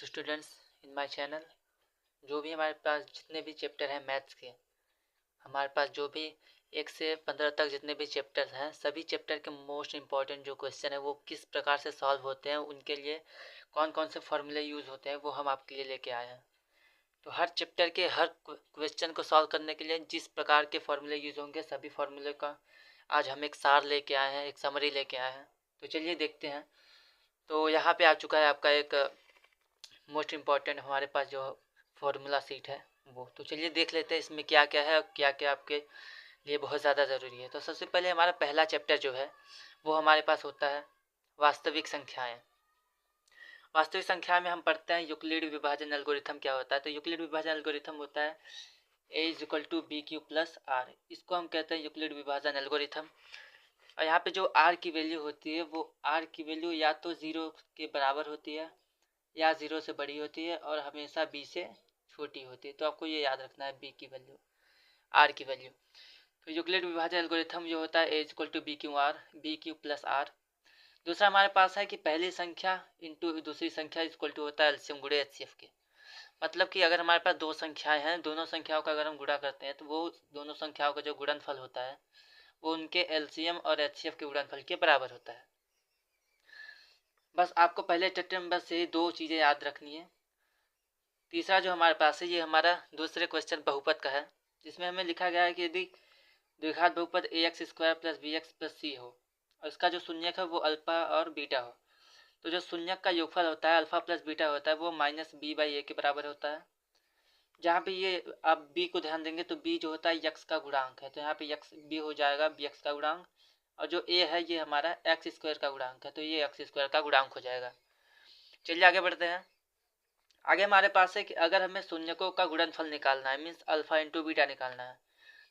To students in my channel. जो भी हमारे पास जितने भी चैप्टर हैं मैथ्स के, हमारे पास जो भी 1 से 15 तक जितने भी चैप्टर्स हैं, सभी चैप्टर के मोस्ट इम्पॉर्टेंट जो क्वेश्चन है वो किस प्रकार से सॉल्व होते हैं, उनके लिए कौन कौन से फॉर्मूले यूज़ होते हैं, वो हम आपके लिए लेके आए हैं। तो हर चैप्टर के हर क्वेश्चन को सॉल्व करने के लिए जिस प्रकार के फॉर्मूले यूज़ होंगे, सभी फॉर्मूले का आज हम एक सार लेके आए हैं, एक समरी लेके आए हैं। तो चलिए देखते हैं। तो यहाँ पे आ चुका है आपका एक मोस्ट इम्पॉर्टेंट हमारे पास जो फॉर्मूला सीट है वो। तो चलिए देख लेते हैं इसमें क्या क्या है और क्या क्या आपके लिए बहुत ज़्यादा ज़रूरी है। तो सबसे पहले हमारा पहला चैप्टर जो है वो हमारे पास होता है वास्तविक संख्याएं। वास्तविक संख्या में हम पढ़ते हैं यूक्लिड विभाजन एल्गोरिथम क्या होता है। तो यूक्लिड विभाजन एल्गोरिथम होता है a=b³ + r। इसको हम कहते हैं यूक्लिड विभाजन एल्गोरिथम। और यहाँ पे जो r की वैल्यू होती है वो r की वैल्यू या तो 0 के बराबर होती है या 0 से बड़ी होती है और हमेशा b से छोटी होती है। तो आपको ये याद रखना है b की वैल्यू, r की वैल्यू। तो यूक्लिड विभाजन एल्गोरिथम जो होता है a=b³ r। दूसरा हमारे पास है कि पहली संख्या इंटू दूसरी संख्या इक्वल टू होता है एलसीएम गुणे एचसीएफ के। मतलब कि अगर हमारे पास दो संख्याएं हैं, दोनों संख्याओं का अगर हम गुणा करते हैं तो वो दोनों संख्याओं का जो गुणनफल होता है वो उनके एलसीएम और एचसीएफ के गुणनफल के बराबर होता है। बस आपको पहले चैप्टर में बस ये दो चीज़ें याद रखनी है। तीसरा जो हमारे पास है ये हमारा दूसरे क्वेश्चन बहुपद का है, जिसमें हमें लिखा गया है कि यदि द्विघात बहुपद ax² + bx + c हो और इसका जो शून्यक है वो अल्फा और बीटा हो, तो जो शून्यक का योगफल होता है अल्फा प्लस बीटा होता है वो -b/a के बराबर होता है। जहाँ पे ये आप b को ध्यान देंगे तो b जो होता है x का गुणांक है, तो यहाँ पे x b हो जाएगा bx का गुणांक, और जो a है ये हमारा x² का गुणांक है, तो ये x² का गुणांक हो जाएगा। चलिए आगे बढ़ते हैं। आगे हमारे पास है कि अगर हमें शून्यकों का गुणनफल निकालना है, मीन्स अल्फा इंटू बीटा निकालना है,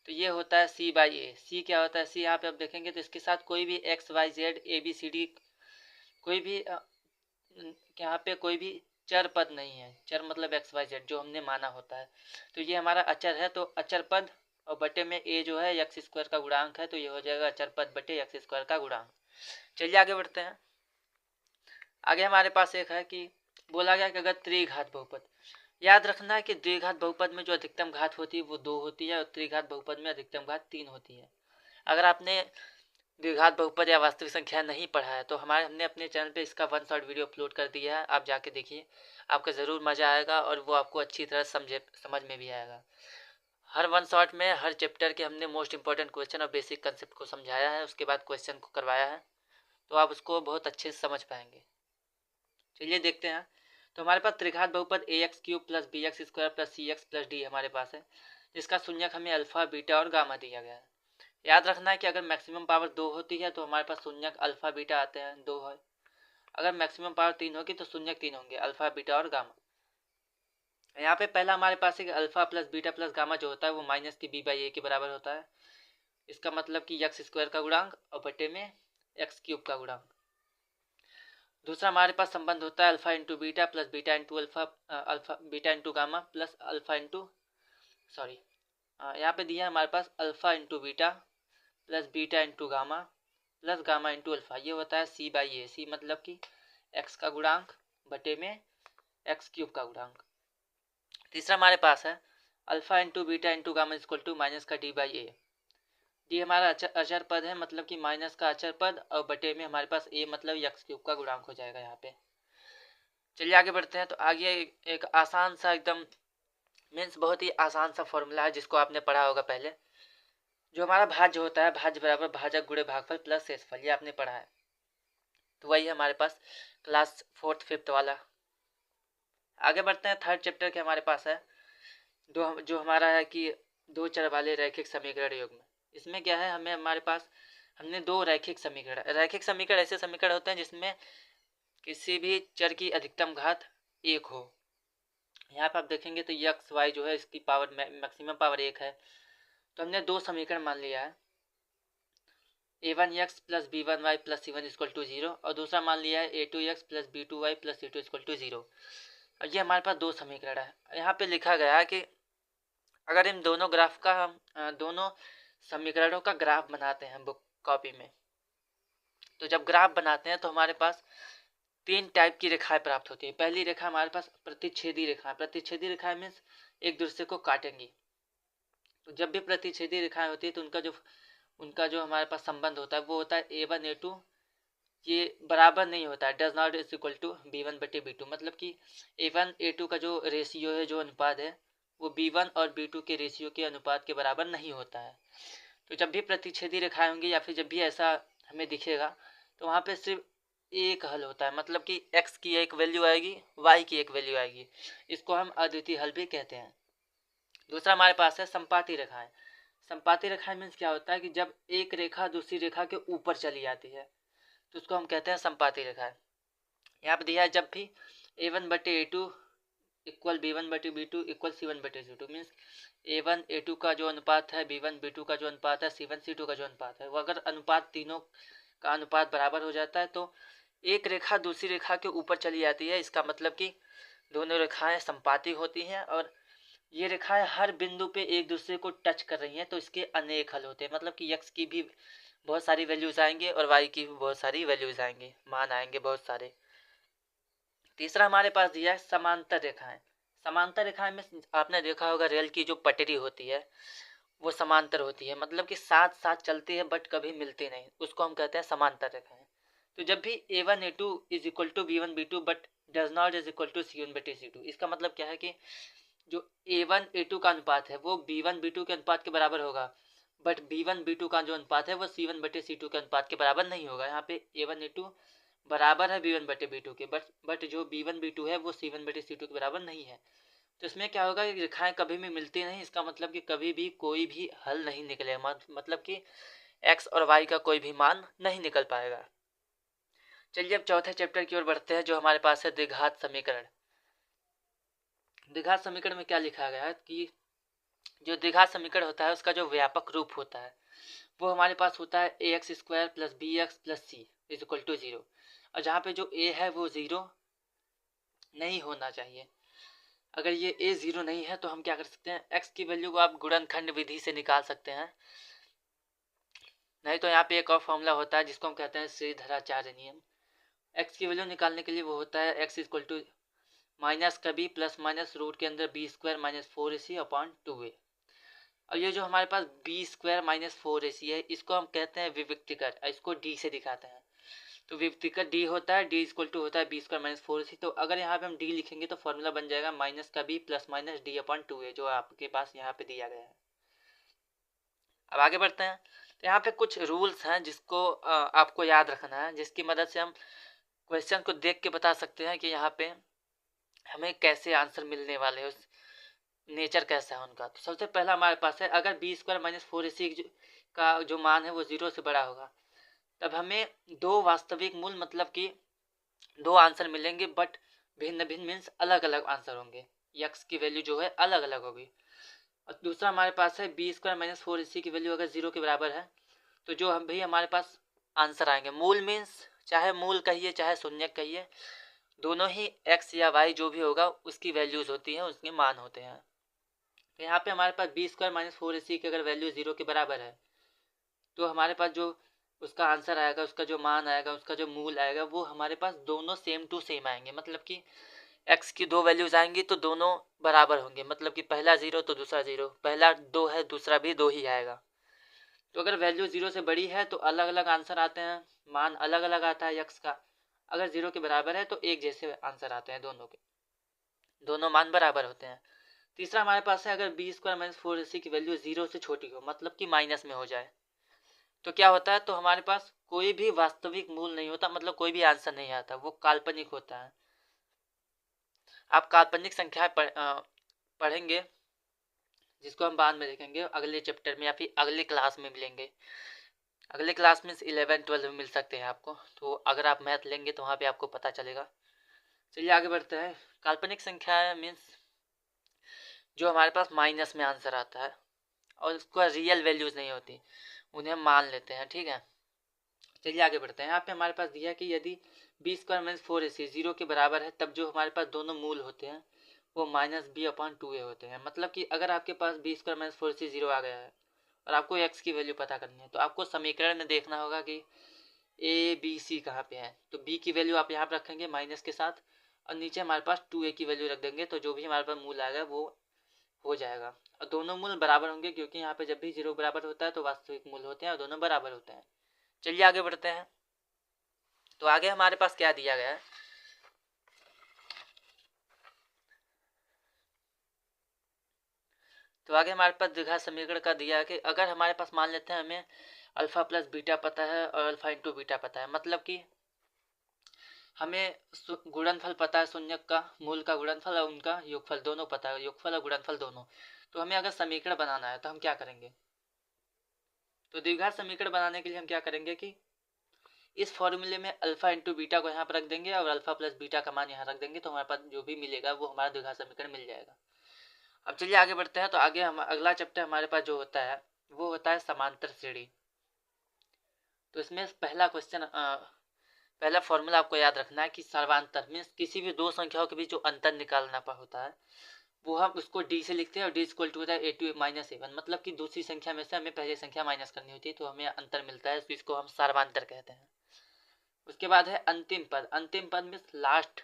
तो ये होता है c/a। c क्या होता है, c यहाँ पे आप देखेंगे तो इसके साथ कोई भी x y z a b c d कोई भी यहाँ पे कोई भी चर पद नहीं है। चर मतलब एक्स वाई जेड जो हमने माना होता है, तो ये हमारा अचर है। तो अचर पद और बटे में a जो है x² का गुणांक है, तो ये हो जाएगा अचर पद बटे x² का गुणांक। चलिए आगे बढ़ते हैं। आगे हमारे पास एक है कि बोला गया कि अगर त्रिघात बहुपद, याद रखना है कि द्विघात बहुपद में जो अधिकतम घात होती है वो 2 होती है और त्रिघात बहुपद में अधिकतम घात 3 होती है। अगर आपने द्विघात बहुपद या वास्तविक संख्या नहीं पढ़ा है तो हमने अपने चैनल पे इसका 1 शॉर्ट वीडियो अपलोड कर दिया है, आप जाके देखिए, आपको ज़रूर मज़ा आएगा और वो आपको अच्छी तरह समझ में भी आएगा। हर 1 शॉर्ट में हर चैप्टर के हमने मोस्ट इंपॉर्टेंट क्वेश्चन और बेसिक कंसेप्ट को समझाया है, उसके बाद क्वेश्चन को करवाया है, तो आप उसको बहुत अच्छे से समझ पाएंगे। चलिए देखते हैं। तो हमारे पास त्रिघात बहुपद ax³ + bx² + cx + d हमारे पास है, जिसका शून्यक हमें अल्फा बीटा और गामा दिया गया है। याद रखना है कि अगर मैक्सिमम पावर 2 होती है तो हमारे पास शून्यक अल्फा बीटा आते हैं, 2 है। अगर मैक्सिमम पावर 3 होगी तो शून्यक 3 होंगे, अल्फा बीटा और गामा। यहाँ पे पहला हमारे पास है कि alpha plus beta plus gamma जो होता है वो -b/a के बराबर होता है। इसका मतलब कि x² का गुणांक और बटे में x³ का गुणांक। दूसरा हमारे पास संबंध होता है alpha into beta plus beta into alpha beta into gamma plus alpha into यहाँ पे दिया है हमारे पास alpha into beta plus beta into gamma plus gamma into alpha. ये होता है c/a। c मतलब कि x का गुणांक बटे में x³ का गुणांक। तीसरा हमारे पास है alpha into beta into gamma equal to minus का d/a। डी हमारा अचर पद है, मतलब कि माइनस का अचर पद और बटे में हमारे पास a मतलब x³ का गुणांक हो जाएगा यहाँ पे। चलिए आगे बढ़ते हैं। तो आगे एक आसान सा एकदम मीन्स बहुत ही आसान सा फॉर्मूला है जिसको आपने पढ़ा होगा पहले। जो हमारा भाज्य होता है, भाज्य बराबर भाजक गुणे भागफल प्लस शेषफल, ये आपने पढ़ा है। तो वही हमारे पास क्लास 4th 5th वाला। आगे बढ़ते हैं। थर्ड चैप्टर के हमारे पास है जो हमारा है कि दो चर वाले रैखिक समीकरण युग्म। इसमें क्या है, हमारे पास हमने दो रैखिक समीकरण ऐसे समीकरण होते हैं जिसमें किसी भी चर की अधिकतम घात 1 हो। यहाँ पर आप देखेंगे तो एक्स वाई जो है इसकी पावर मैक्सिमम पावर 1 है। तो हमने दो समीकरण मान लिया है, a1x + b1y + c1 = 0 और दूसरा मान लिया है a2x + b2y + c2 = 0। और ये हमारे पास दो समीकरण है। यहाँ पे लिखा गया है कि अगर इन दोनों ग्राफ का हम दोनों समीकरणों का ग्राफ बनाते हैं बुक कॉपी में, तो जब ग्राफ बनाते हैं तो हमारे पास तीन टाइप की रेखाएं प्राप्त होती है। पहली रेखा हमारे पास प्रतिच्छेदी रेखा है। प्रतिच्छेदी रेखाएं मीन्स एक दूसरे को काटेंगी। तो जब भी प्रतिच्छेदी रेखाएं होती है तो उनका जो हमारे पास संबंध होता है वो होता है A1 A2, ये बराबर नहीं होता है, does not is equal to B1/B2। मतलब कि A1 A2 का जो रेशियो है, जो अनुपात है, वो B1 और B2 के रेशियो के अनुपात के बराबर नहीं होता है। तो जब भी प्रतिच्छेदी रेखाएं होंगी या फिर जब भी ऐसा हमें दिखेगा तो वहाँ पे सिर्फ एक हल होता है। मतलब कि x की एक वैल्यू आएगी, y की एक वैल्यू आएगी। इसको हम अद्वितीय हल भी कहते हैं। दूसरा हमारे पास है संपाती रेखाएं। संपाती रेखाएं मीन्स क्या होता है कि जब एक रेखा दूसरी रेखा के ऊपर चली जाती है तो उसको हम कहते हैं संपाती रेखाएं। यहाँ पे दिया है जब भी A1/A2 equal B1/B2 equal C1/C2 means A1 A2 का जो अनुपात है, B1 B2 का जो अनुपात है, C1 C2 का जो अनुपात है, वो अगर अनुपात तीनों का अनुपात बराबर हो जाता है तो एक रेखा दूसरी रेखा के ऊपर चली जाती है। इसका मतलब कि दोनों रेखाएं संपाती होती हैं और ये रेखाएं हर बिंदु पे एक दूसरे को टच कर रही हैं, तो इसके अनेक हल होते हैं। मतलब कि x की भी बहुत सारी वैल्यूज आएंगे और y की भी बहुत सारी वैल्यूज आएंगे, मान आएंगे बहुत सारे। तीसरा हमारे पास दिया है समांतर रेखाएं। समांतर रेखाएं में आपने देखा होगा रेल की जो पटरी होती है वो समांतर होती है। मतलब कि साथ साथ चलती है बट कभी मिलती नहीं, उसको हम कहते हैं समांतर रेखाएं। तो जब भी A1 A2 is equal to B1 B2 but does not is equal to C1/C2, इसका मतलब क्या है कि जो A1 A2 का अनुपात है वो B1 B2 के अनुपात के बराबर होगा, बट B1 B2 का जो अनुपात है वो C1/C2 के अनुपात के बराबर नहीं होगा। यहाँ पे A1 A2 बराबर है B1/B2 के, बट जो B1 B2 है वो C1/C2 के बराबर नहीं है। तो इसमें क्या होगा कि रेखाएं कभी भी मिलती नहीं। इसका मतलब कि कभी भी कोई भी हल नहीं निकलेगा, मतलब कि x और y का कोई भी मान नहीं निकल पाएगा। चलिए अब चौथे चैप्टर की ओर बढ़ते हैं, जो हमारे पास है द्विघात समीकरण। द्विघात समीकरण में क्या लिखा गया है कि जो द्विघात समीकरण होता है उसका जो व्यापक रूप होता है वो हमारे पास होता है ax² + bx + c is equal to 0। और जहाँ पे जो a है वो 0 नहीं होना चाहिए। अगर ये a 0 नहीं है तो हम क्या कर सकते हैं, x की वैल्यू को आप गुणनखंड विधि से निकाल सकते हैं। नहीं तो यहाँ पे एक और फॉर्मूला होता है जिसको हम कहते हैं श्रीधराचार्य नियम। x की वैल्यू निकालने के लिए वो होता है x इक्वल टू माइनस का b प्लस माइनस रूट के अंदर b² - 4ac/2a। और ये जो हमारे पास b² - 4ac है इसको हम कहते हैं विविक्तिकर। इसको d से दिखाते हैं तो विविक्तिकर d होता है, d इक्वल टू होता है b² - 4ac। तो अगर यहाँ पे हम d लिखेंगे तो फॉर्मूला बन जाएगा माइनस का b प्लस माइनस d/2a, जो आपके पास यहाँ पे दिया गया है। अब आगे बढ़ते हैं। तो यहाँ पे कुछ रूल्स हैं जिसको आपको याद रखना है, जिसकी मदद से हम क्वेश्चन को देख के बता सकते हैं कि यहाँ पे हमें कैसे आंसर मिलने वाले हैं, उस नेचर कैसा है उनका। तो सबसे पहला हमारे पास है अगर b² - 4ac का जो मान है वो 0 से बड़ा होगा तब हमें दो वास्तविक मूल मतलब कि दो आंसर मिलेंगे, बट भिन्न भिन्न मीन्स अलग अलग आंसर होंगे। x की वैल्यू जो है अलग अलग होगी। और दूसरा हमारे पास है b² - 4ac की वैल्यू अगर 0 के बराबर है तो जो हम भी हमारे पास आंसर आएंगे, मूल मीन्स चाहे मूल कहिए चाहे शून्य कहिए, दोनों ही x या y जो भी होगा उसकी वैल्यूज होती हैं, उसके मान होते हैं। तो यहाँ पे हमारे पास b² - 4ac की अगर वैल्यू 0 के बराबर है तो हमारे पास जो उसका आंसर आएगा, उसका जो मान आएगा, उसका जो मूल आएगा, वो हमारे पास दोनों सेम टू सेम आएंगे। मतलब कि x की दो वैल्यूज आएंगी तो दोनों बराबर होंगे। मतलब कि पहला 0 तो दूसरा 0, पहला 2 है दूसरा भी 2 ही आएगा। तो अगर वैल्यू 0 से बड़ी है तो अलग अलग आंसर आते हैं, मान अलग अलग आता है x का। अगर 0 के बराबर है तो एक जैसे आंसर आते हैं, दोनों के दोनों मान बराबर होते हैं। तीसरा हमारे पास है अगर b² - 4ac की वैल्यू 0 से छोटी हो, मतलब कि माइनस में हो जाए, तो क्या होता है, तो हमारे पास कोई भी वास्तविक मूल नहीं होता, मतलब कोई भी आंसर नहीं आता, वो काल्पनिक होता है। आप काल्पनिक संख्या पढ़ेंगे जिसको हम बाद में देखेंगे अगले चैप्टर में या फिर अगले क्लास में मिलेंगे। अगले क्लास में 11-12 में मिल सकते हैं आपको, तो अगर आप मैथ लेंगे तो वहाँ पे आपको पता चलेगा। चलिए आगे बढ़ते हैं। काल्पनिक संख्या मीन्स जो हमारे पास माइनस में आंसर आता है और उसका रियल वैल्यूज नहीं होती, उन्हें हम मान लेते हैं, ठीक है। चलिए आगे बढ़ते हैं। यहाँ पे हमारे पास दिया है कि यदि b² - 4ac 0 के बराबर है तब जो हमारे पास दोनों मूल होते हैं वो -b/2a होते हैं। मतलब कि अगर आपके पास b² - 4ac 0 आ गया है और आपको x की वैल्यू पता करनी है तो आपको समीकरण में देखना होगा कि ए बी सी कहाँ पे है, तो बी की वैल्यू आप यहाँ पर रखेंगे माइनस के साथ, और नीचे हमारे पास 2a की वैल्यू रख देंगे, तो जो भी हमारे पास मूल आएगा वो हो जाएगा। और दोनों मूल बराबर होंगे, क्योंकि यहाँ पे जब भी 0 बराबर होता है तो वास्तविक मूल होते हैं और दोनों बराबर होते हैं। चलिए आगे बढ़ते हैं। तो आगे हमारे पास क्या दिया गया है, तो आगे हमारे पास द्विघात समीकरण का दिया है कि अगर हमारे पास मान लेते हैं हमें अल्फा प्लस बीटा पता है और अल्फा इंटू बीटा पता है, मतलब कि हमें गुणनफल पता है, शून्यक का मूल का गुणनफल और उनका योगफल दोनों पता है, योगफल और गुणनफल दोनों। तो हमें अगर समीकरण बनाना है तो हम क्या करेंगे, तो द्विघात समीकरण बनाने के लिए हम क्या करेंगे कि इस फॉर्मूले में अल्फा इंटू बीटा को यहाँ पर रख देंगे और अल्फा प्लस बीटा का मान यहाँ रख देंगे, तो हमारे पास जो भी मिलेगा वो हमारा द्विघात समीकरण मिल जाएगा। अब चलिए आगे बढ़ते हैं। तो आगे हम अगला चैप्टर हमारे पास जो होता है वो होता है समांतर श्रेणी। तो इसमें पहला क्वेश्चन, पहला फॉर्मूला आपको याद रखना है कि सर्वांतर मीन्स किसी भी दो संख्याओं के बीच जो अंतर निकालना होता है वो हम उसको डी से लिखते हैं, और डी इक्वल टू होता है a2 माइनस a1, मतलब कि दूसरी संख्या में से हमें पहली संख्या माइनस करनी होती है तो हमें अंतर मिलता है, तो इसको हम सर्वांतर कहते हैं। उसके बाद है अंतिम पद। अंतिम पद में लास्ट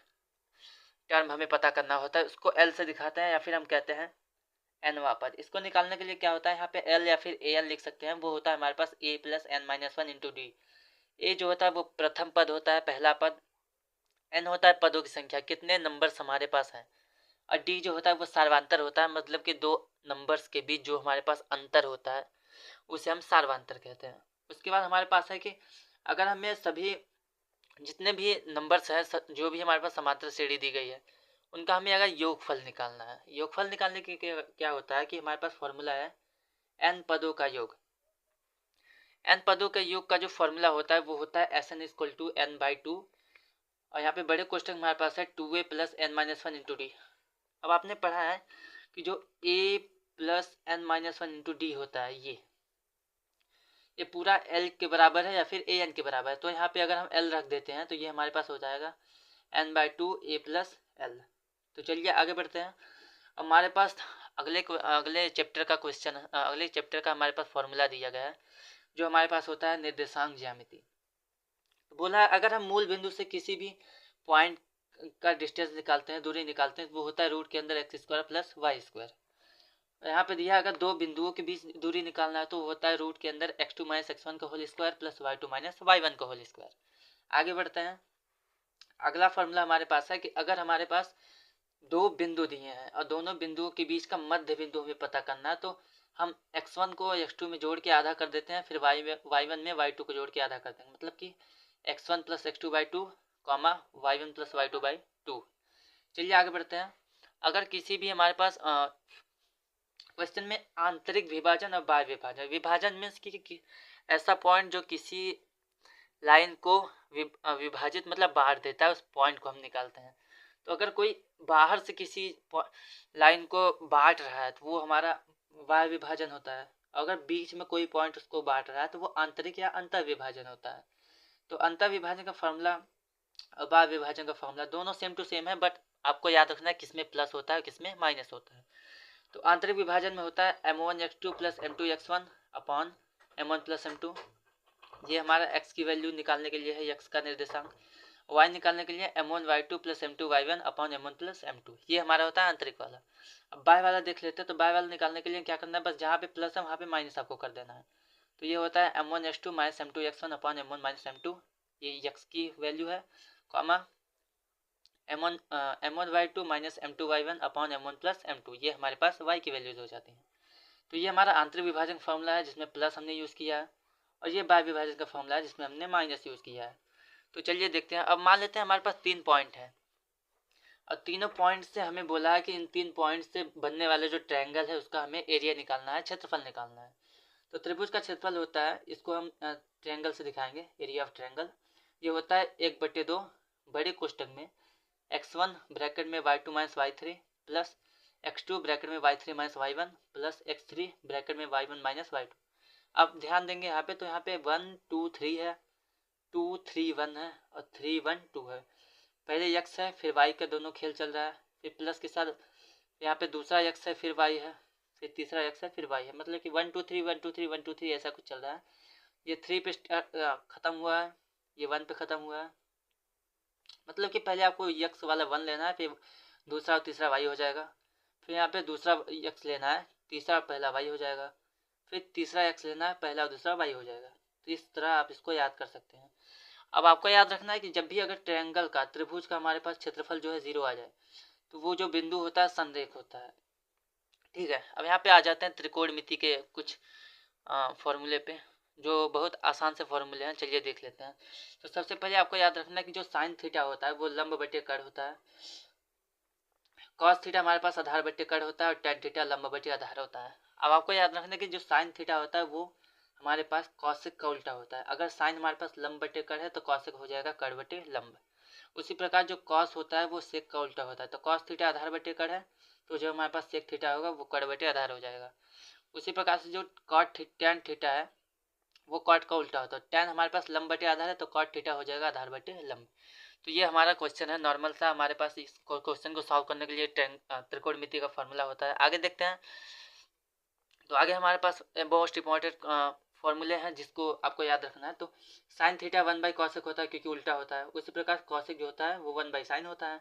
टर्म हमें पता करना होता है, उसको एल से दिखाते हैं या फिर हम कहते हैं एनवा पद। इसको निकालने के लिए क्या होता है, यहाँ पे एल या फिर ए एन लिख सकते हैं, वो होता है हमारे पास A plus N minus one into D. A जो होता है वो प्रथम पद होता है, पहला पद। एन होता है पदों की संख्या, कितने नंबर्स हमारे पास हैं। और डी जो होता है वो सार्वंतर होता है, मतलब कि दो नंबर्स के बीच जो हमारे पास अंतर होता है उसे हम सार्वंतर कहते हैं। उसके बाद हमारे पास है कि अगर हमें सभी जितने भी नंबर्स हैं, जो भी हमारे पास समांतर श्रेणी दी गई है, उनका हमें अगर योगफल निकालना है। योगफल निकालने के क्या होता है कि हमारे पास फॉर्मूला है एन पदों का योग। एन पदों के योग का जो फॉर्मूला होता है वो होता है S N equal to N by two. और यहाँ पे बड़े क्वेश्चन हमारे पास है 2a plus N minus one into D. अब आपने पढ़ा है कि जो a plus N minus one into D होता है ये पूरा l के बराबर है या फिर a n के बराबर है। तो यहाँ पे अगर हम l रख देते हैं तो ये हमारे पास हो जाएगा n by two A plus L. तो चलिए आगे बढ़ते हैं। हमारे पास अगले चैप्टर का क्वेश्चन, अगले चैप्टर का हमारे पास फॉर्मूला दिया गया है जो हमारे पास होता है निर्देशांक ज्यामिति। बोला अगर हम मूल बिंदु से किसी भी पॉइंट का डिस्टेंस निकालते हैं, दूरी निकालते हैं, वो होता है रूट के अंदर X square plus Y square. यहाँ पे दिया अगर दो बिंदुओं के बीच दूरी निकालना है तो वो होता है रूट के अंदर x2 माइनस एक्स वन का whole square plus y2 minus y1 का होल स्क्वायर। आगे बढ़ते हैं। अगला फॉर्मूला हमारे पास है कि अगर हमारे पास दो बिंदु दिए हैं और दोनों बिंदुओं के बीच का मध्य बिंदु हमें पता करना है, तो हम x1 को x2 में जोड़ के आधा कर देते हैं, फिर y1 में y2 को जोड़ के आधा कर देंगे, मतलब कि x1 plus x2 by two comma y1 plus y2 by two. चलिए आगे बढ़ते हैं। अगर किसी भी हमारे पास क्वेश्चन में आंतरिक विभाजन और बाह्य विभाजन, विभाजन मीन्स कि ऐसा पॉइंट जो किसी लाइन को विभाजित मतलब बाहर देता है, उस पॉइंट को हम निकालते हैं। तो अगर कोई बाहर से किसी लाइन को बांट रहा है तो वो हमारा बाह्य विभाजन होता है। अगर बीच में कोई पॉइंट उसको बांट रहा है तो वो आंतरिक या अंतर विभाजन होता है। तो अंतर विभाजन का फॉर्मूला और बाह्य विभाजन का फॉर्मूला दोनों सेम टू सेम है, बट आपको याद रखना है किसमें प्लस होता है किसमें माइनस होता है। तो आंतरिक विभाजन में होता है m1x2 plus m2x1 upon m1 plus m2। ये हमारा x की वैल्यू निकालने के लिए है, x का निर्देशांक। y निकालने के लिए m1y2 plus m2y1 upon m1 plus m2। ये हमारा होता है आंतरिक वाला। अब बाय वाला देख लेते हैं। तो बाय वाला निकालने के लिए क्या करना है, बस जहाँ पे प्लस है वहाँ पे माइनस आपको कर देना है। तो ये होता है m1x2 minus m2x1 upon m1 minus m2, ये x की वैल्यू है, comma m1y2 minus m2y1 upon m1 plus m2, ये हमारे पास y की वैल्यूज हो जाती हैं। तो ये हमारा आंतरिक विभाजन फॉर्मूला है जिसमें प्लस हमने यूज़ किया है, और ये बाह्य विभाजन का फॉर्मूला है जिसमें हमने माइनस यूज़ किया है। तो चलिए देखते हैं। अब मान लेते हैं हमारे पास 3 पॉइंट है और तीनों पॉइंट से हमें बोला है कि इन 3 पॉइंट से बनने वाले जो ट्रायंगल है उसका हमें एरिया निकालना है, क्षेत्रफल निकालना है। तो त्रिभुज का क्षेत्रफल होता है, इसको हम ट्रायंगल से दिखाएंगे, एरिया ऑफ ट्रायंगल। ये होता है 1/2 बड़े कोष्टक में x1 ब्रैकेट में y2 minus y3 plus x2 bracket में y3 minus y1 plus x3 bracket में y1 माइनस y2। अब ध्यान देंगे यहाँ पे, तो यहाँ पे 1 2 3 है, 2 3 1 है और 3 1 2 है। पहले x है फिर y का दोनों खेल चल रहा है, फिर प्लस के साथ यहाँ पे दूसरा x है फिर y है, फिर तीसरा x है फिर y है, मतलब कि 1 2 3 1 2 3 1 2 3 ऐसा कुछ चल रहा है। ये 3 पे खत्म हुआ है, ये 1 पे ख़त्म हुआ है। मतलब कि पहले आपको x वाला 1 लेना है, फिर दूसरा और तीसरा y हो जाएगा, फिर यहाँ पे दूसरा x लेना है, तीसरा और पहला y हो जाएगा, फिर तीसरा x लेना है, पहला और दूसरा y हो जाएगा। तो इस तरह आप इसको याद कर सकते हैं। अब आपको याद रखना है कि जब भी अगर ट्रायंगल का, त्रिभुज का हमारे पास क्षेत्रफल जो है 0 आ जाए तो वो जो बिंदु होता है संरेख होता है। ठीक है, अब यहाँ पे आ जाते हैं त्रिकोणमिति के कुछ फॉर्मूले पे, जो बहुत आसान से फॉर्मूले हैं। चलिए देख लेते हैं। तो सबसे पहले आपको याद रखना है कि जो साइन थीटा होता है वो लंब बटे कड़ होता है, कॉस थीटा हमारे पास आधार बटे कड़ होता है और टेन थीटा लंब बटे आधार होता है। अब आपको याद रखना है कि जो साइन थीटा होता है वो हमारे पास कॉसिक का उल्टा होता है। अगर साइन हमारे पास लंब बटे कड़ है तो कॉसिक हो जाएगा कड़ बटे लंब। उसी प्रकार जो कॉस होता है वो सेक का उल्टा होता है। तो कॉस थीटा आधार बटे कड़ है तो जो हमारे पास सेक थीटा होगा वो कड़ बटे आधार हो जाएगा। उसी प्रकार से जो कॉट टेन थीटा है वो कॉट का उल्टा होता है। टेन हमारे पास लंब बटे आधार है तो कॉट थीटा हो जाएगा आधार बटे लंब। तो ये हमारा क्वेश्चन है नॉर्मल सा। हमारे पास इस क्वेश्चन को सॉल्व करने के लिए त्रिकोणमिति का फॉर्मूला होता है। आगे देखते हैं। तो आगे हमारे पास मोस्ट इंपॉर्टेंट फॉर्मूले हैं जिसको आपको याद रखना है। तो साइन थीटा 1 बाई कॉसेक होता है क्योंकि उल्टा होता है। उसी प्रकार कॉसेक जो होता है वो 1 बाई साइन होता है।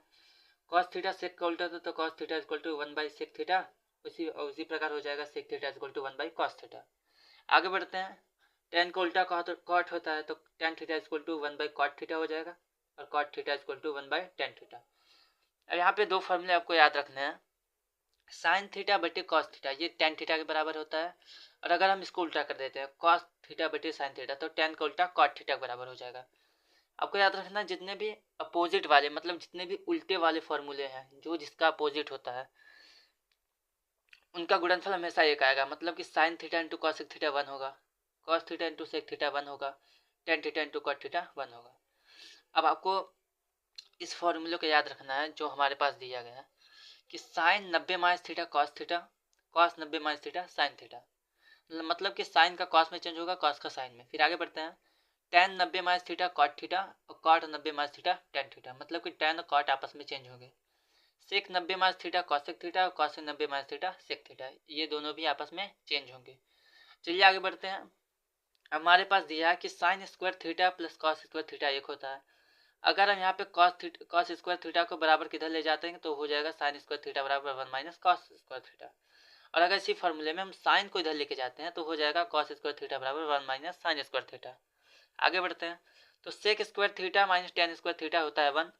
कॉस थीटा सेक का उल्टा होता है तो cos theta equal to 1 by sec theta. उसी प्रकार हो जाएगा sec theta equal to 1 by cos theta. आगे बढ़ते हैं। टेन का उल्टा कॉट होता है तो tan theta equal to 1 by cot theta हो जाएगा और cot theta equal to 1 by tan theta. अब यहाँ पे दो फॉर्मूले आपको याद रखने हैं। साइन थीटा बटे कॉस थीटा ये टेन थीटा के बराबर होता है, और अगर हम इसको उल्टा कर देते हैं कॉस थीटा बटे साइन थीटा तो टेन का उल्टा कॉट थीटा के बराबर हो जाएगा। आपको याद रखना जितने भी अपोजिट वाले, मतलब जितने भी उल्टे वाले फॉर्मूले हैं जो जिसका अपोजिट होता है उनका गुणनफल हमेशा एक आएगा। मतलब कि sine theta into cosec theta 1 होगा, cos theta into sec theta 1 होगा, tan theta into cot theta 1 होगा। अब आपको इस फॉर्मूले को याद रखना है जो हमारे पास दिया गया है कि sine 90 minus theta cos theta, cos 90 minus theta sine theta. मतलब कि साइन का कॉस में चेंज होगा, कॉस का साइन में। फिर आगे बढ़ते हैं। Tan 90 minus theta cot theta और cot 90 minus theta tan theta. मतलब कि टेन और कॉट आपस में चेंज होंगे। Sec 90 minus theta cosec theta और cosec 90 minus theta sec theta, ये दोनों भी आपस में चेंज होंगे। चलिए आगे बढ़ते हैं। हमारे पास दिया है कि sine square theta plus cos square theta एक होता है। अगर हम यहाँ पे कॉस स्क्वायर थीटा को बराबर किधर ले जाते हैं तो हो जाएगा साइन स्क्वायर थीटा बराबर 1 माइनस कॉस स्क्वायर थीटा। और अगर इसी फॉर्मूले में हम साइन को इधर लेके जाते हैं तो हो जाएगा कॉस स्क्वायर थीटा बराबर 1 माइनस साइन स्क्वायर थीटा। आगे बढ़ते हैं। तो sec square theta minus tan square theta होता है 1।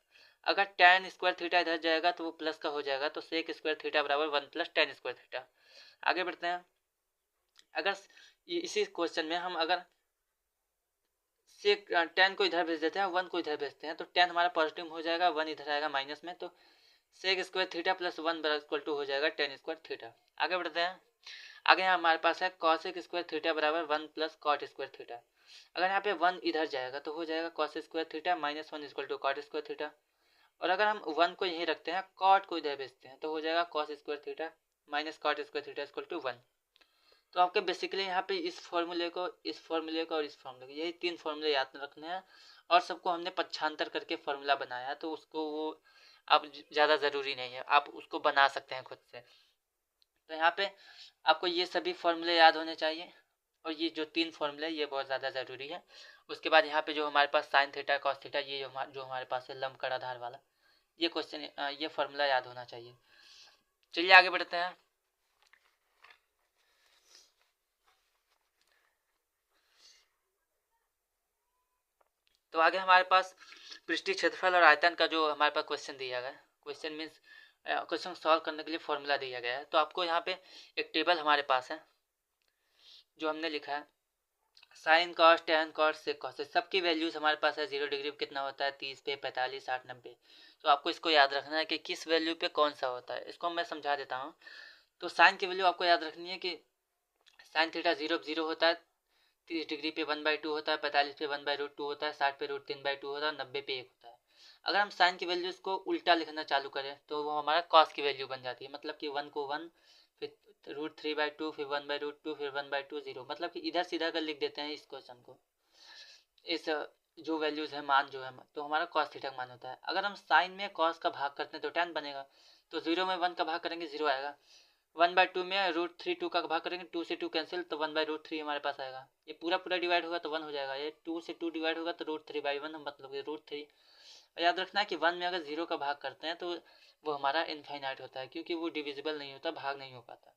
अगर टेन स्क्वायर थीटा इधर जाएगा तो वो प्लस का हो जाएगा, तो सेक स्क्वायर थीटा बराबर 1 प्लस टेन स्क्वायर थीटा। आगे बढ़ते हैं। अगर इसी क्वेश्चन में हम अगर सेक टेन को इधर भेज देते हैं, 1 को इधर भेजते हैं, तो टेन हमारा पॉजिटिव हो जाएगा, 1 इधर आएगा माइनस में, तो sec square theta plus 1 equal to हो जाएगा टेन स्क्वायर थीटा। आगे बढ़ते हैं। आगे यहाँ हमारे पास है कॉसेक स्क्वायर थीटा बराबर 1 प्लस कॉट स्क्वायर थीटा। अगर यहाँ पे 1 इधर जाएगा तो हो जाएगा cos square theta minus 1 equal to cot square theta. और अगर हम 1 को यहीं रखते हैं, कॉट को इधर भेजते हैं, तो हो जाएगा cos square theta minus cot square theta equal to 1। तो आपके बेसिकली यहाँ पे इस फॉर्मूले को, इस फॉर्मूले को और इस फॉर्मूले को, यही तीन फॉर्मूले याद रखने हैं। और सबको हमने पक्षांतर करके फॉर्मूला बनाया है, तो उसको वो अब ज़्यादा ज़रूरी नहीं है, आप उसको बना सकते हैं खुद से। तो यहाँ पे आपको ये सभी फॉर्मूले याद होने चाहिए, और ये जो तीन फॉर्मूले ये बहुत ज़्यादा ज़रूरी है। उसके बाद यहाँ पे जो हमारे पास साइन थीटा कॉस थीटा, ये जो हमारे पास है लंब कड़ आधार वाला, ये क्वेश्चन, ये फॉर्मूला याद होना चाहिए। चलिए आगे बढ़ते हैं। तो आगे हमारे पास पृष्ठीय क्षेत्रफल और आयतन का जो हमारे पास क्वेश्चन दिया गया है, क्वेश्चन मीन्स क्वेश्चन सॉल्व करने के लिए फॉर्मूला दिया गया है। तो आपको यहाँ पे एक टेबल हमारे पास है जो हमने लिखा है sine cos tan cos sec cos, सबकी वैल्यूज हमारे पास है। 0 डिग्री पे कितना होता है, 30 पे, 45, 60, 90। तो आपको इसको याद रखना है कि किस वैल्यू पे कौन सा होता है। इसको मैं समझा देता हूँ। तो साइन की वैल्यू आपको याद रखनी है कि साइन थीटा 0 होता है, 30 डिग्री पे 1/2 होता है, 45 पे 1/√2 होता है, 60 पे √3/2 होता है, 90 पे 1 होता है। अगर हम साइन की वैल्यूज को उल्टा लिखना चालू करें तो वो हमारा कॉस की वैल्यू बन जाती है। मतलब कि 1 को 1, फिर √3/2, फिर 1/√2, फिर 1/2, 0। मतलब कि इधर सीधा कर लिख देते हैं इस क्वेश्चन को, इस जो वैल्यूज है, मान जो है, तो हमारा कॉस थीटा का मान होता है। अगर हम साइन में कॉस का भाग करते हैं तो टेन बनेगा, तो 0 में 1 का भाग करेंगे 0 आएगा, 1/2 में √3 का भाग करेंगे, 2 से 2 कैंसिल, तो 1/√3 हमारे पास आएगा। ये पूरा डिवाइड होगा तो 1 हो जाएगा, ये 2 से 2 डिवाइड होगा तो √3/1 मतलब कि √3। याद रखना है कि 1 में अगर 0 का भाग करते हैं तो वो हमारा इनफाइनाइट होता है, क्योंकि वो डिविजिबल नहीं होता, भाग नहीं हो पाता।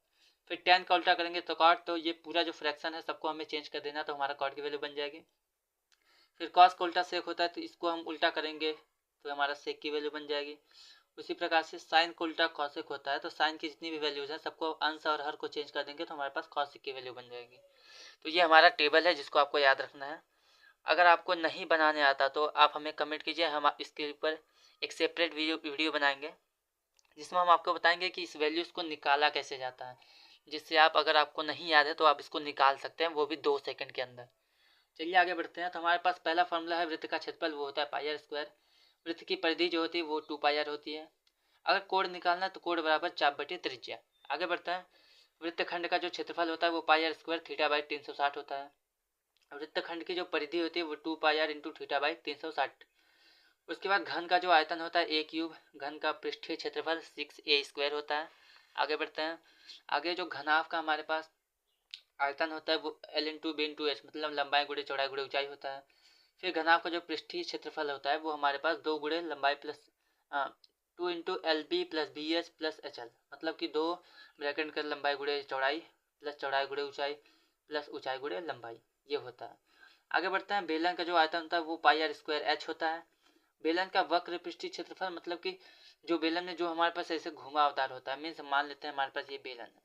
फिर 10 का उल्टा करेंगे तो कॉट, तो ये पूरा जो फ्रैक्शन है सबको हमें चेंज कर देना, तो हमारा कॉट की वैल्यू बन जाएगी। फिर कॉस का उल्टा सेक होता है, तो इसको हम उल्टा करेंगे तो हमारा सेक की वैल्यू बन जाएगी। उसी प्रकार से साइन को उल्टा कॉसेक होता है, तो साइन की जितनी भी वैल्यूज है सबको अंश और हर को चेंज कर देंगे तो हमारे पास कॉसेक की वैल्यू बन जाएगी। तो ये हमारा टेबल है जिसको आपको याद रखना है। अगर आपको नहीं बनाने आता तो आप हमें कमेंट कीजिए, हम इसके ऊपर एक सेपरेट वीडियो बनाएंगे जिसमें हम आपको बताएंगे कि इस वैल्यूज को निकाला कैसे जाता है, जिससे आप अगर आपको नहीं याद है तो आप इसको निकाल सकते हैं, वो भी 2 सेकंड के अंदर। चलिए आगे बढ़ते हैं। तो हमारे पास पहला फॉर्मूला है वृत्त का क्षेत्रफल, वो होता है पाई आर स्क्वायर। वृत्त की परिधि जो होती है वो 2 पाई आर होती है। अगर कोण निकालना है तो कोण बराबर चाप बटे त्रिज्या। आगे बढ़ते हैं। वृत्तखंड का जो क्षेत्रफल होता है वो पाई आर स्क्वायर थीटा/360 होता है। वृत्तखंड की जो परिधि होती है वो 2 पाई आर इंटू थीटा/360। उसके बाद घन का जो आयतन होता है a क्यूब, घन का पृष्ठीय क्षेत्रफल 6a² होता है। आगे बढ़ते हैं। आगे जो घनाभ का हमारे पास आयतन होता है वो l into B into H, मतलब लंबाई गुणे चौड़ाई गुणे ऊंचाई होता है। फिर घनाभ का जो पृष्ठीय क्षेत्रफल होता है वो हमारे पास 2 गुणे लंबाई plus 2 into L B plus B H plus H L, मतलब कि 2 ब्रैकेट कर लंबाई गुणे चौड़ाई प्लस चौड़ाई गुणे ऊंचाई प्लस ऊंचाई गुणे लंबाई, ये होता है। आगे बढ़ते हैं। बेलन का जो आयतन होता है वो पाई आर स्क्वायर एच होता है। बेलन का वक्र पृष्ठीय क्षेत्रफल, मतलब कि जो बेलन में जो हमारे पास ऐसे घुमावदार होता है, मीन्स मान लेते हैं हमारे पास ये बेलन है,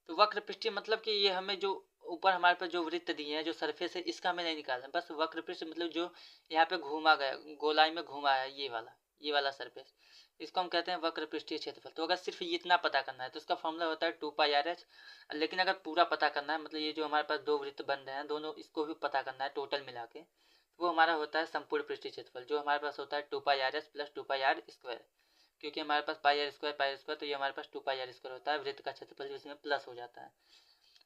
तो वक्र पृष्ठीय मतलब कि ये हमें जो ऊपर हमारे पास जो वृत्त दिए हैं, जो सरफेस है, इसका हमें नहीं निकालना, बस वक्र पृष्ठ मतलब जो यहाँ पे घूमा गया, गोलाई में घूमा है, ये वाला सरफेस, इसको हम कहते हैं वक्र पृष्ठीय क्षेत्रफल। तो अगर सिर्फ इतना पता करना है तो इसका फॉर्मूला होता है 2 पाई आर एच। लेकिन अगर पूरा पता करना है, मतलब ये जो हमारे पास 2 वृत्त बन रहे हैं दोनों, इसको भी पता करना है टोटल मिला के, तो वो हमारा होता है संपूर्ण पृष्ठीय क्षेत्रफल, जो हमारे पास होता है 2 pi R H plus 2 pi R square. क्योंकि हमारे पास पाई आर स्क्वायर, तो ये हमारे पास 2 पाई आर स्क्वायर होता है, वृत्त का क्षेत्रफल जिसमें प्लस हो जाता है।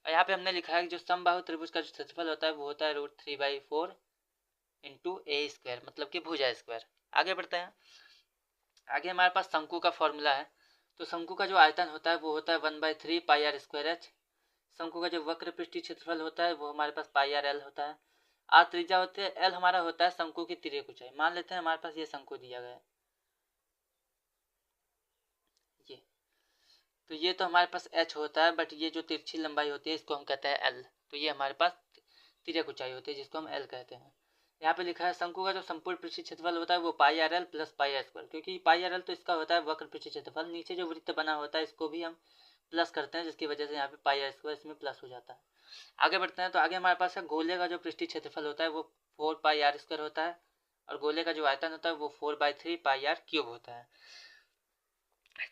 और यहाँ पे हमने लिखा है कि जो समबाहु त्रिभुज का जो क्षेत्रफल होता है वो होता है √3/4 इंटू ए स्क्वायर, मतलब कि भुजा स्क्वायर। आगे बढ़ते हैं। आगे हमारे पास शंकु का फॉर्मूला है। तो शंकु का जो आयतन होता है वो होता है 1/3 पाई आर स्क्वायर एच। शंकु का जो वक्र पृष्ठीय क्षेत्रफल होता है वो हमारे पास पाई आर एल होता है। आर त्रिज्या होती है, एल हमारा होता है शंकु की तिर्यक ऊंचाई। मान लेते हैं हमारे पास ये शंकु दिया गया है, ये तो ये तो हमारे पास h होता है, बट ये जो तिरछी लंबाई होती है इसको हम कहते हैं l। तो ये हमारे पास तिर्यक ऊंचाई होती है जिसको हम l कहते हैं। यहाँ पे लिखा है शंकु का जो संपूर्ण पृष्ठीय क्षेत्रफल होता है वो pi R L plus pi R square, क्योंकि पाई आर एल तो इसका होता है वक्र पृष्ठीय क्षेत्रफल, नीचे जो वृत्त बना होता है इसको भी हम प्लस करते हैं, जिसकी वजह से यहाँ पे पाई आर स्क्वायर इसमें प्लस हो जाता है। आगे बढ़ते हैं। तो आगे हमारे पास है गोले का जो पृष्ठीय क्षेत्रफल होता है वो 4 पाई आर स्क्वायर होता है, और गोले का जो आयतन होता है वो 4/3 पाई आर क्यूब होता है।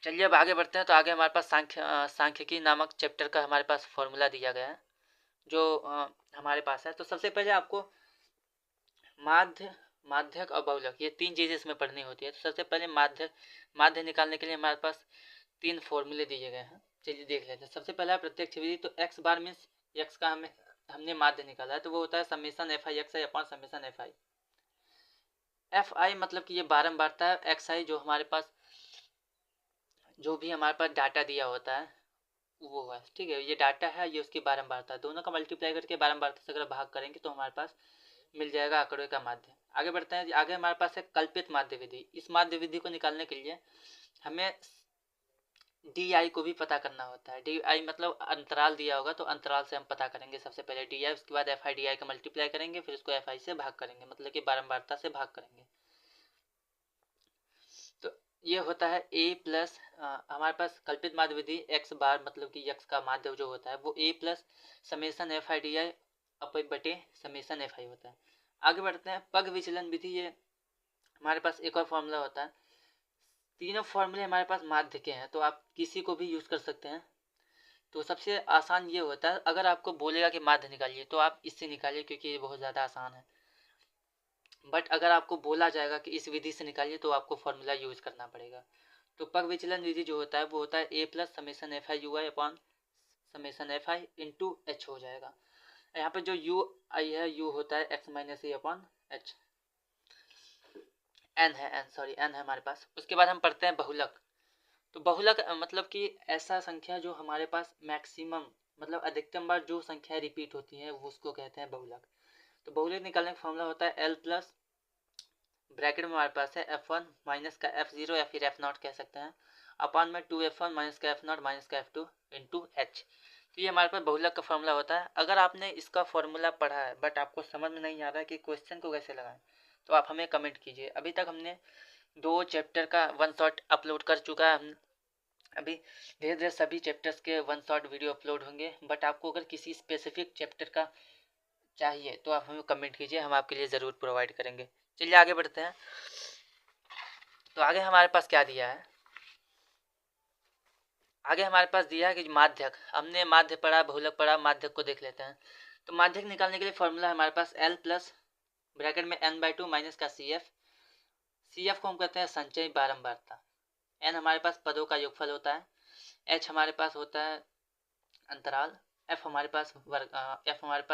चलिए अब आगे बढ़ते हैं। तो आगे हमारे पास सांख्यिकी नामक चैप्टर का हमारे पास फॉर्मूला दिया गया है, जो हमारे पास है। तो सबसे पहले आपको माध्य, माध्यक और बहुलक, ये 3 चीज़ें इसमें पढ़नी होती है। तो सबसे पहले माध्य निकालने के लिए हमारे पास 3 फॉर्मूले दिए गए हैं। चलिए देख लेते हैं। सबसे पहला प्रत्यक्ष विधि। तो एक्स बार मीन्स एक्स का हमने माध्य निकाला है, तो वो होता है summation F I x I upon summation F I. F I मतलब कि ये बारंबारता है, एक्स आई जो हमारे पास जो भी हमारे पास डाटा दिया होता है वो है, ठीक है, ये डाटा है, ये उसकी बारंबारता है। दोनों का मल्टीप्लाई करके बारंबारता से अगर भाग करेंगे तो हमारे पास मिल जाएगा आंकड़े का माध्य। आगे बढ़ते हैं। आगे हमारे पास है कल्पित माध्य विधि। इस माध्य विधि को निकालने के लिए हमें डी आई को भी पता करना होता है। डी आई मतलब अंतराल दिया होगा तो अंतराल से हम पता करेंगे सबसे पहले डी आई, उसके बाद एफ आई डी आई का मल्टीप्लाई करेंगे, फिर उसको एफ आई से भाग करेंगे, मतलब कि बारंबारता से भाग करेंगे। तो ये होता है a प्लस हमारे पास कल्पित माध्य विधि एक्स बार मतलब कि x का माध्य जो होता है वो a plus summation F I D I up बटे समेसन एफ आई होता है। आगे बढ़ते हैं। पग विचलन विधि, ये हमारे पास एक और फॉर्मूला होता है। तीनों फॉर्मूले हमारे पास माध्य के हैं, तो आप किसी को भी यूज़ कर सकते हैं। तो सबसे आसान ये होता है, अगर आपको बोलेगा कि माध्य निकालिए तो आप इससे निकालिए, क्योंकि ये बहुत ज़्यादा आसान है। बट अगर आपको बोला जाएगा कि इस विधि से निकालिए तो आपको फॉर्मूला यूज करना पड़ेगा। तो पग विचलन विधि जो होता है वो होता है a plus summation F I you I upon summation F I into H हो जाएगा। यहाँ पे जो यू आई है, यू होता है एक्स माइनस ए अपॉन एच। एन है, एन है हमारे पास। उसके बाद हम पढ़ते हैं बहुलक। तो बहुलक मतलब कि ऐसा संख्या जो हमारे पास मैक्सिमम मतलब अधिकतम बार जो संख्या रिपीट होती है वो उसको कहते हैं बहुलक। तो बहुलक निकालने का फॉर्मूला होता है एल प्लस ब्रैकेट में हमारे पास है F1 माइनस का F0 या फिर F0 कह सकते हैं अपान में 2F1 माइनस का F0 माइनस का F2 इंटू H। तो ये हमारे पास बहुलक का फॉर्मूला होता है। अगर आपने इसका फॉर्मूला पढ़ा है बट आपको समझ में नहीं आ रहा है कि क्वेश्चन को कैसे लगाएं, तो आप हमें कमेंट कीजिए। अभी तक हमने 2 चैप्टर का वन शॉट अपलोड कर चुका है। हम अभी धीरे धीरे सभी चैप्टर्स के वन शॉट वीडियो अपलोड होंगे, बट आपको अगर किसी स्पेसिफिक चैप्टर का चाहिए तो आप हमें कमेंट कीजिए, हम आपके लिए ज़रूर प्रोवाइड करेंगे। चलिए आगे बढ़ते हैं। तो आगे हमारे पास क्या दिया है, आगे हमारे पास दिया है कि माध्यक। हमने माध्य पढ़ा, बहुलक पढ़ा, माध्यक को देख लेते हैं। तो माध्यक निकालने के लिए फॉर्मूला हमारे पास एल प्लस ब्रैकेट में n/2 माइनस का सी एफ को हम कहते हैं संचयी बारंबारता। एन हमारे पास पदों का योगफल होता है, एच हमारे पास होता है अंतराल, एफ हमारे पास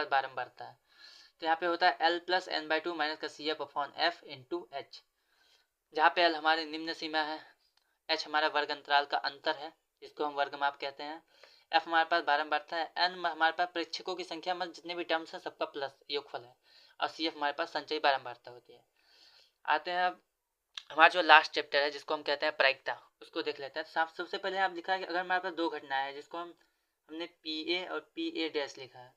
बारंबारता है। तो यहाँ पे होता है एल प्लस n/2 माइनस का C F upon F into H, जहाँ पे एल हमारी निम्न सीमा है, एच हमारा वर्ग अंतराल का अंतर है जिसको हम वर्गमाप कहते हैं, एफ हमारे पास बारंबारता है, एन हमारे पास प्रेक्षकों की संख्या मतलब जितने भी टर्म्स हैं सबका प्लस योगफल है, और सी एफ हमारे पास संचयी बारंबारता होती है। आते हैं अब हमारा जो लास्ट चैप्टर है जिसको हम कहते हैं प्रायिकता, उसको देख लेते हैं। तो सबसे पहले आप लिखा है कि अगर हमारे पास दो घटनाएं हैं जिसको हमने पी ए और पी ए डैश लिखा है,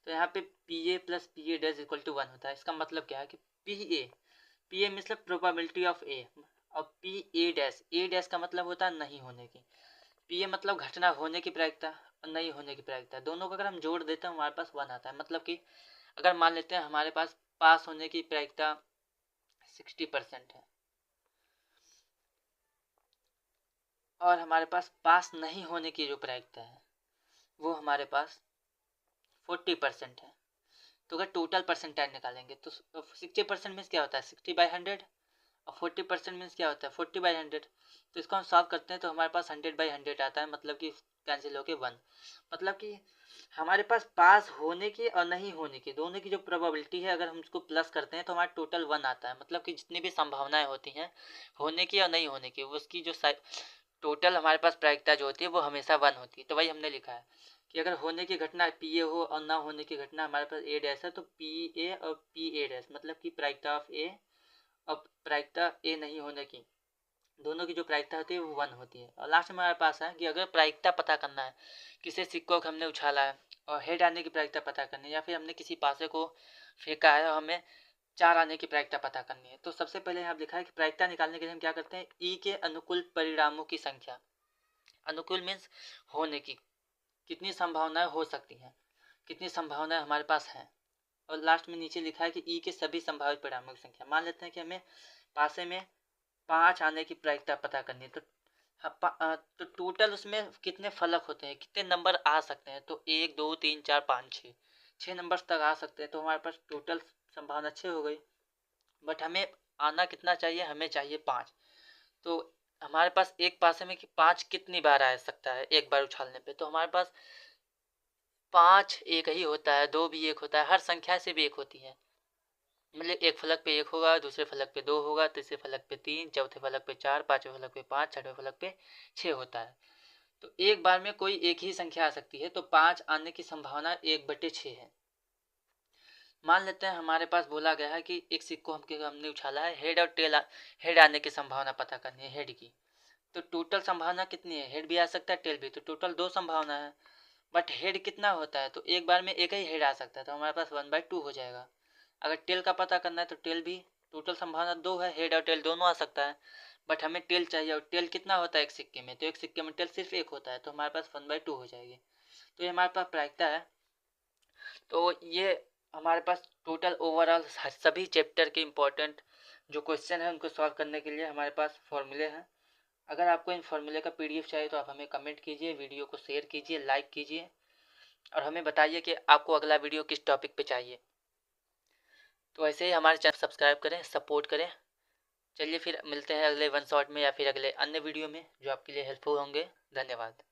तो यहाँ पे P A plus P A dash equal to 1 होता है। इसका मतलब क्या है कि पी ए मतलब प्रोबेबिलिटी ऑफ ए, और पी ए डैश का मतलब होता है नहीं होने की। पी ए मतलब घटना होने की प्रायिकता और नहीं होने की प्रायिकता, दोनों को अगर हम जोड़ देते हैं हमारे पास 1 आता है। मतलब कि अगर मान लेते हैं हमारे पास पास होने की प्रायिकता 60% है और हमारे पास पास नहीं होने की जो प्रायिकता है वो हमारे पास 40% है। तो अगर टोटल परसेंटाइल निकालेंगे तो 60% मीन्स क्या होता है 60/100 और 40% मीन्स क्या होता है 40/100। तो इसको हम सॉल्व करते हैं तो हमारे पास 100/100 आता है, मतलब कि कैंसिल होके 1। मतलब कि हमारे पास होने की और नहीं होने की दोनों की जो प्रोबेबिलिटी है अगर हम उसको प्लस करते हैं तो हमारा टोटल 1 आता है। मतलब कि जितनी भी संभावनाएं होती हैं होने की और नहीं होने की, उसकी जो टोटल हमारे पास प्रायिकता जो होती है वो हमेशा 1 होती है। तो वही हमने लिखा है कि अगर होने की घटना पी ए हो और ना होने की घटना हमारे पास ए डैश है तो पी ए और पी ए डैश मतलब कि प्रायिकता ऑफ ए और प्रायिकता ए नहीं होने की, दोनों की जो प्रायिकता होती है वो 1 होती है। और लास्ट में हमारे पास है कि अगर प्रायिकता पता करना है, किसी सिक्कों को हमने उछाला है और हेड आने की प्रायिकता पता करनी है, या फिर हमने किसी पासे को फेंका है और हमें 4 आने की प्रायिकता पता करनी है, तो सबसे पहले यहाँ लिखा है कि प्रायिकता निकालने के लिए हम क्या करते हैं, ई के अनुकूल परिणामों की संख्या। अनुकूल मीन्स होने की, कितनी संभावनाएं हो सकती हैं, कितनी संभावनाएं हमारे पास हैं। और लास्ट में नीचे लिखा है कि ई के सभी संभावित परिणामों की संख्या। मान लेते हैं कि हमें पासे में 5 आने की प्रायिकता पता करनी है, तो टोटल उसमें कितने फलक होते हैं, कितने नंबर आ सकते हैं, तो 1 2 3 4 5 6 नंबर तक आ सकते हैं। तो हमारे पास टोटल संभावना 6 हो गई, बट हमें आना कितना चाहिए, हमें चाहिए 5। तो हमारे पास एक पासे में कि 5 कितनी बार आ सकता है एक बार उछालने पे, तो हमारे पास 5 एक ही होता है, 2 भी एक होता है, हर संख्या से भी एक होती है। मतलब एक फलक पे 1 होगा, दूसरे फलक पे 2 होगा, तीसरे फलक पे 3, चौथे फलक पे 4, पांचवें फलक पे 5, छठवें फलक पे 6 होता है। तो एक बार में कोई एक ही संख्या आ सकती है, तो 5 आने की संभावना 1/6 है। मान लेते हैं हमारे पास बोला गया है कि एक सिक्को हमने उछाला है, हेड और टेल हेड आने की संभावना पता करनी है, हेड की। तो टोटल संभावना कितनी है, हेड भी आ सकता है टेल भी, तो टोटल 2 संभावना है। बट हेड कितना होता है, तो एक बार में एक ही हेड आ सकता है, तो हमारे पास 1/2 हो जाएगा। अगर टेल का पता करना है तो टेल भी टोटल संभावना 2 है, हेड और टेल दोनों आ सकता है। बट हमें टेल चाहिए, और टेल कितना होता है एक सिक्के में, तो एक सिक्के में टेल सिर्फ 1 होता है, तो हमारे पास 1/2 हो जाएगी। तो ये हमारे पास प्रायिकता है। तो ये हमारे पास टोटल ओवरऑल सभी चैप्टर के इम्पोर्टेंट जो क्वेश्चन है उनको सॉल्व करने के लिए हमारे पास फॉर्मूले हैं। अगर आपको इन फॉर्मूले का पीडीएफ चाहिए तो आप हमें कमेंट कीजिए, वीडियो को शेयर कीजिए, लाइक कीजिए, और हमें बताइए कि आपको अगला वीडियो किस टॉपिक पे चाहिए। तो ऐसे ही हमारे चैनल सब्सक्राइब करें, सपोर्ट करें। चलिए फिर मिलते हैं अगले वन शॉट में या फिर अगले अन्य वीडियो में जो आपके लिए हेल्पफुल होंगे। धन्यवाद।